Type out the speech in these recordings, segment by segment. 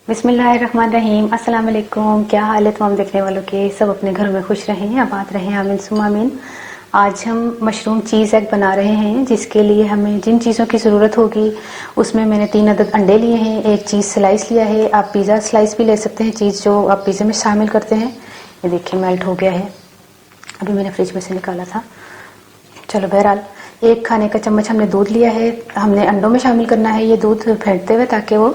बिस्मिल्लाहिर्रहमानिर्रहीम। अस्सलाम वालेकुम। क्या हाल है तमाम देखने वालों के? सब अपने घर में खुश रहें, आबाद रहें, आमीन सुम्मा आमीन। आज हम मशरूम चीज़ एग बना रहे हैं, जिसके लिए हमें जिन चीज़ों की ज़रूरत होगी उसमें मैंने 3 अदद अंडे लिए हैं, एक चीज़ स्लाइस लिया है। आप पिज़्ज़ा स्लाइस भी ले सकते हैं, चीज़ जो आप पिज़्ज़ा में शामिल करते हैं। ये देखिए मेल्ट हो गया है, अभी मैंने फ्रिज में से निकाला था। चलो बहरहाल, 1 खाने का चम्मच हमने दूध लिया है, हमने अंडों में शामिल करना है ये दूध फेंटते हुए, ताकि वो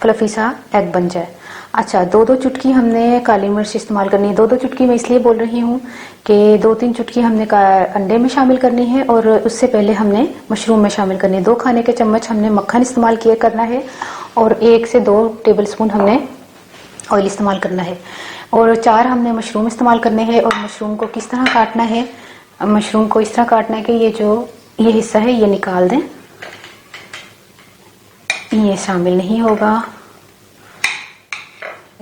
फ्लफी सा एग बन जाए। अच्छा, 2-2 चुटकी हमने काली मिर्च इस्तेमाल करनी है। 2-2 चुटकी मैं इसलिए बोल रही हूँ कि 2-3 चुटकी हमने अंडे में शामिल करनी है और उससे पहले हमने मशरूम में शामिल करनी है। 2 खाने के चम्मच हमने मक्खन इस्तेमाल किया करना है और 1 से 2 टेबल स्पून हमने ऑयल इस्तेमाल करना है और 4 हमने मशरूम इस्तेमाल करने हैं। और मशरूम को किस तरह काटना है? मशरूम को इस तरह काटना है कि ये हिस्सा है ये निकाल दें, ये शामिल नहीं होगा,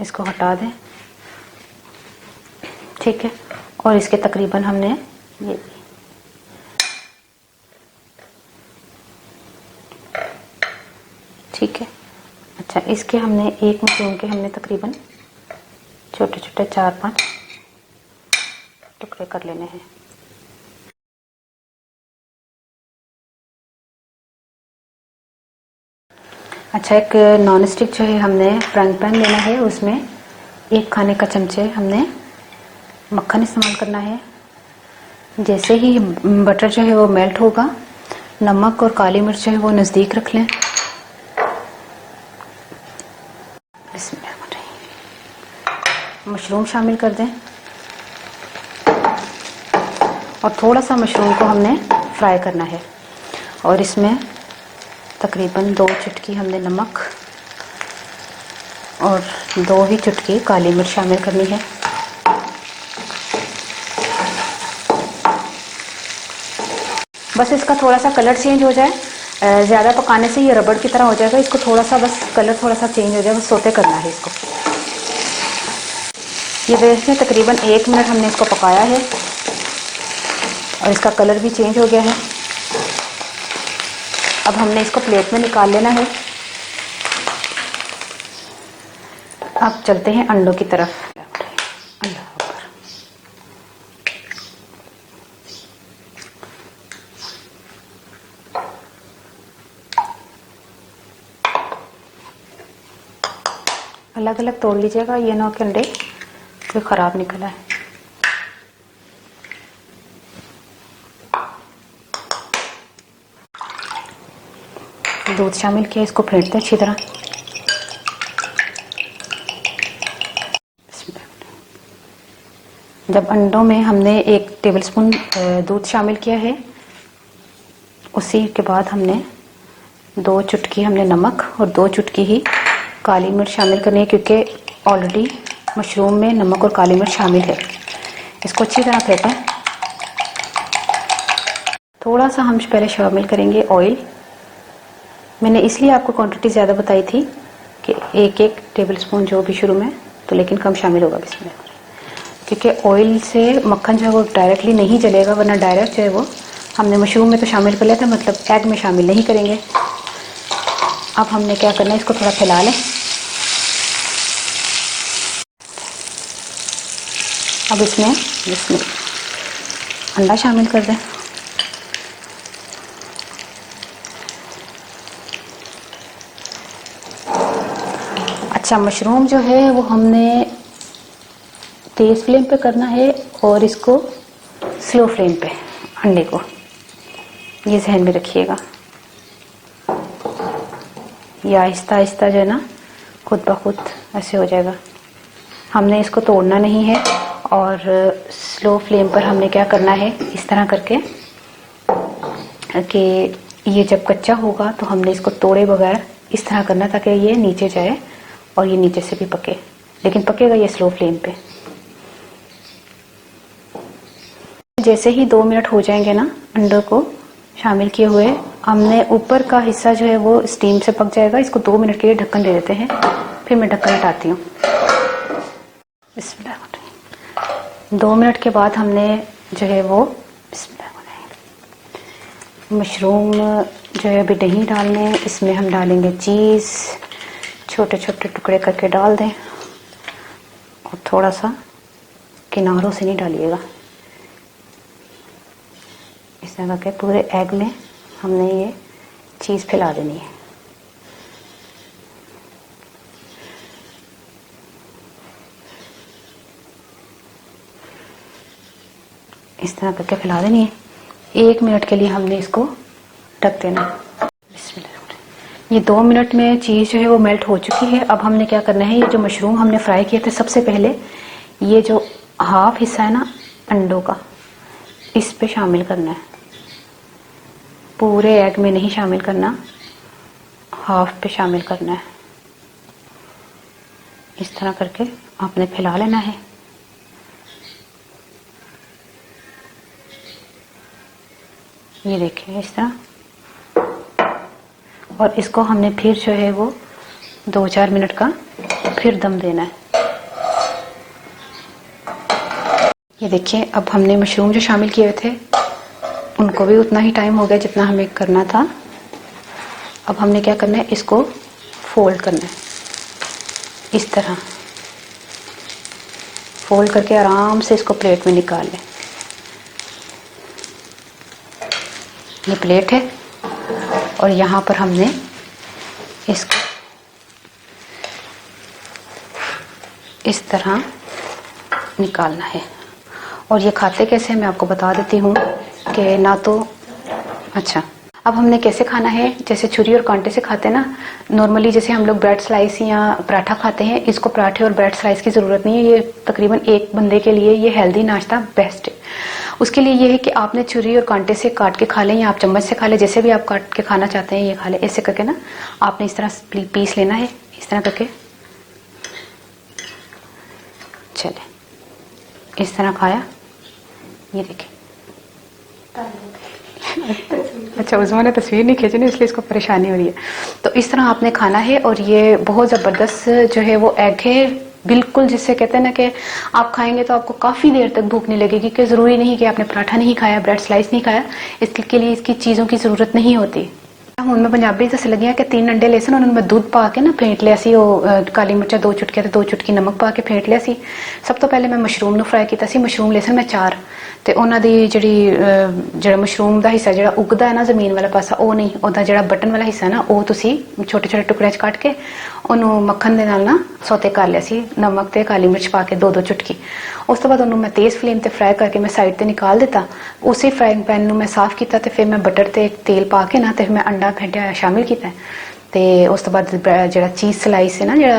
इसको हटा दें, ठीक है। और इसके तकरीबन हमने ये ठीक है। अच्छा, इसके हमने एक मशरूम के हमने तकरीबन छोटे छोटे 4-5 टुकड़े कर लेने हैं। अच्छा, एक नॉन स्टिक जो है हमने फ्राइंग पैन लेना है, उसमें 1 खाने का चमचे हमने मक्खन इस्तेमाल करना है। जैसे ही बटर जो है वो मेल्ट होगा, नमक और काली मिर्च जो है वो नज़दीक रख लें। इसमें मशरूम शामिल कर दें और थोड़ा सा मशरूम को हमने फ्राई करना है और इसमें तकरीबन 2 चुटकी हमने नमक और 2 ही चुटकी काली मिर्च शामिल करनी है। बस इसका थोड़ा सा कलर चेंज हो जाए, ज़्यादा पकाने से ये रबड़ की तरह हो जाएगा। इसको थोड़ा सा बस कलर थोड़ा सा चेंज हो जाए, बस सोते करना है इसको। ये देखिए तकरीबन 1 मिनट हमने इसको पकाया है और इसका कलर भी चेंज हो गया है। अब हमने इसको प्लेट में निकाल लेना है। अब चलते हैं अंडों की तरफ। अल्लाह अकबर। अलग अलग तोड़ लीजिएगा, ये ना कि अंडे कोई ख़राब निकला है। दूध शामिल किया, इसको फेंटते हैं अच्छी तरह। जब अंडों में हमने 1 टेबलस्पून दूध शामिल किया है, उसी के बाद हमने 2 चुटकी हमने नमक और 2 चुटकी ही काली मिर्च शामिल करनी है, क्योंकि ऑलरेडी मशरूम में नमक और काली मिर्च शामिल है। इसको अच्छी तरह फेंटें। थोड़ा सा हम पहले शामिल करेंगे ऑयल। मैंने इसलिए आपको क्वांटिटी ज़्यादा बताई थी कि 1-1 टेबलस्पून जो भी शुरू में, तो लेकिन कम शामिल होगा इसमें, क्योंकि ऑयल से मक्खन जो है वो डायरेक्टली नहीं जलेगा, वरना डायरेक्ट जो है वो हमने मशरूम में तो शामिल कर लिया था, मतलब एग में शामिल नहीं करेंगे। अब हमने क्या करना है, इसको थोड़ा फैला लें। अब इसमें अंडा शामिल कर दें। अच्छा, मशरूम जो है वो हमने तेज़ फ्लेम पे करना है और इसको स्लो फ्लेम पे, अंडे को, ये जहन में रखिएगा। ये आहिस्ता आहिस्ता जो है ना खुद ब खुद ऐसे हो जाएगा। हमने इसको तोड़ना नहीं है और स्लो फ्लेम पर हमने क्या करना है, इस तरह करके कि ये जब कच्चा होगा तो हमने इसको तोड़े बगैर इस तरह करना, ताकि ये नीचे जाए और ये नीचे से भी पके, लेकिन पकेगा ये स्लो फ्लेम पे। जैसे ही 2 मिनट हो जाएंगे ना अंडों को शामिल किए हुए, हमने ऊपर का हिस्सा जो है वो स्टीम से पक जाएगा। इसको 2 मिनट के लिए ढक्कन दे देते हैं, फिर मैं ढक्कन हटाती हूँ। 2 मिनट के बाद हमने जो है वो मशरूम जो है अभी नहीं डालने, इसमें हम डालेंगे चीज़। छोटे छोटे टुकड़े करके डाल दें और थोड़ा सा किनारों से नहीं डालिएगा। इस तरह करके पूरे एग में हमने ये चीज़ फैला देनी है। इस तरह करके फैला देनी है। 1 मिनट के लिए हमने इसको ढक देना। ये 2 मिनट में चीज़ जो है वो मेल्ट हो चुकी है। अब हमने क्या करना है, ये जो मशरूम हमने फ्राई किए थे, सबसे पहले ये जो हाफ हिस्सा है ना अंडों का, इस पे शामिल करना है। पूरे एग में नहीं शामिल करना, हाफ पे शामिल करना है। इस तरह करके आपने फैला लेना है। ये देखिए इस तरह। और इसको हमने फिर जो है वो 2-4 मिनट का फिर दम देना है। ये देखिए अब हमने मशरूम जो शामिल किए थे उनको भी उतना ही टाइम हो गया जितना हमें करना था। अब हमने क्या करना है, इसको फोल्ड करना है। इस तरह फोल्ड करके आराम से इसको प्लेट में निकाल लें। ये प्लेट है और यहाँ पर हमने इसको इस तरह निकालना है। और ये खाते कैसे मैं आपको बता देती हूँ कि ना तो अच्छा, अब हमने कैसे खाना है, जैसे छुरी और कांटे से खाते हैं ना नॉर्मली, जैसे हम लोग ब्रेड स्लाइस या पराठा खाते हैं, इसको पराठे और ब्रेड स्लाइस की ज़रूरत नहीं है। ये तकरीबन एक बंदे के लिए ये हेल्दी नाश्ता बेस्ट है। उसके लिए ये है कि आपने छुरी और कांटे से काट के खा लें या आप चम्मच से खा लें, जैसे भी आप काट के खाना चाहते हैं ये खा लें। ऐसे करके ना आपने इस तरह पीस लेना है, इस तरह करके। चले इस तरह खाया, ये देखिए। अच्छा उस्मान ने तस्वीर नहीं खींची ना, इसलिए इसको परेशानी हो रही है। तो इस तरह आपने खाना है। और ये बहुत ज़बरदस्त जो है वो एग है, बिल्कुल जिससे कहते हैं ना कि आप खाएंगे तो आपको काफ़ी देर तक भूख नहीं लगेगी। कि ज़रूरी नहीं कि आपने पराठा नहीं खाया, ब्रेड स्लाइस नहीं खाया, इसके लिए इसकी चीज़ों की ज़रूरत नहीं होती। ਹੁਣ मैं पंजाबी दस लगी कि 3 अंडे ले सन, उन्होंने मैं दूध पा के ना फेंट लिया सी। काली मिर्चा 2 चुटकियां ते 2 चुटकी नमक पा के फेंट लिया सी। सब तो पहले मैं मशरूम ਨੂੰ फ्राई ਕੀਤਾ ਸੀ। मशरूम ले सन मैं 4 ਤੇ ਉਹਨਾਂ ਦੀ ਜਿਹੜਾ ਮਸ਼ਰੂਮ ਦਾ ਹਿੱਸਾ ਜਿਹੜਾ ਉਗਦਾ ਹੈ ਨਾ ਜ਼ਮੀਨ ਵਾਲਾ ਪਾਸਾ, ਉਹ ਨਹੀਂ, ਉਹਦਾ ਜਿਹੜਾ ਬਟਨ ਵਾਲਾ ਹਿੱਸਾ ਨਾ ਉਹ ਤੁਸੀਂ ਛੋਟੇ ਛੋਟੇ ਟੁਕੜਿਆਂ 'ਚ ਕੱਟ ਕੇ ਉਹਨੂੰ ਮੱਖਣ ਦੇ ਨਾਲ ਨਾ ਸੌਤੇ ਕਰ ਲਿਆ ਸੀ, ਨਮਕ ਤੇ ਕਾਲੀ ਮਿਰਚ ਪਾ ਕੇ 2-2 ਚੁਟਕੀ। ਉਸ ਤੋਂ ਬਾਅਦ ਉਹਨੂੰ ਮੈਂ ਤੇਜ਼ ਫਲੇਮ ਤੇ ਫਰਾਈ ਕਰਕੇ ਮੈਂ ਸਾਈਡ ਤੇ ਨਿਕਾਲ ਦਿੱਤਾ। ਉਸੇ ਫਰਾਈਂਗ ਪੈਨ ਨੂੰ ਮੈਂ ਸਾਫ਼ ਕੀਤਾ ਤੇ ਫਿਰ ਮੈਂ ਬਟਰ ਤੇ ਤੇਲ ਪਾ ਕੇ ਨਾ ਤੇ ਮੈਂ ਅੰਡਾ ਫੇਟਿਆ शामिल किया। तो उस तो बाद जो चीज़ स्लाइस है ना, जो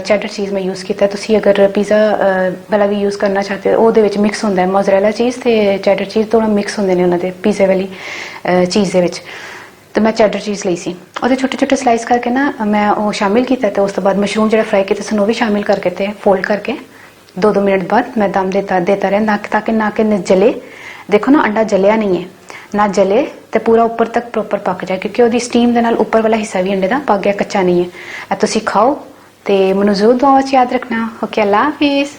चैडर चीज़ मैं यूज़ किया, तुसी अगर पिज़्ज़ा वाला भी यूज़ करना चाहते हो, वो मिक्स होंगे मोज़रेला चीज़ तो चैडर चीज़ थोड़ा मिक्स होंगे ने उन्होंने पिज़्ज़े वाली चीज़ दे विच। तो मैं चैडर चीज़ ली सी, और छोटे छोटे स्लाइस करके ना मैं वो शामिल किया। तो उस तो बाद मशरूम जो फ्राई किए सन वो भी शामिल करके ते फोल्ड करके 2-2 मिनट बाद मैं दम देता रहा, ताकि ना कि जले। देखो ना अंडा जलिया नहीं है, ना जले तो पूरा ऊपर तक प्रॉपर पक जाए, क्योंकि वो स्टीम के नाल ऊपर वाला हिस्सा भी अंडे का पक गया, कच्चा नहीं है। तुसी खाओ तो मैनूं जरूर दुआ च याद रखना। ओके, अल्लाह हाफिज़।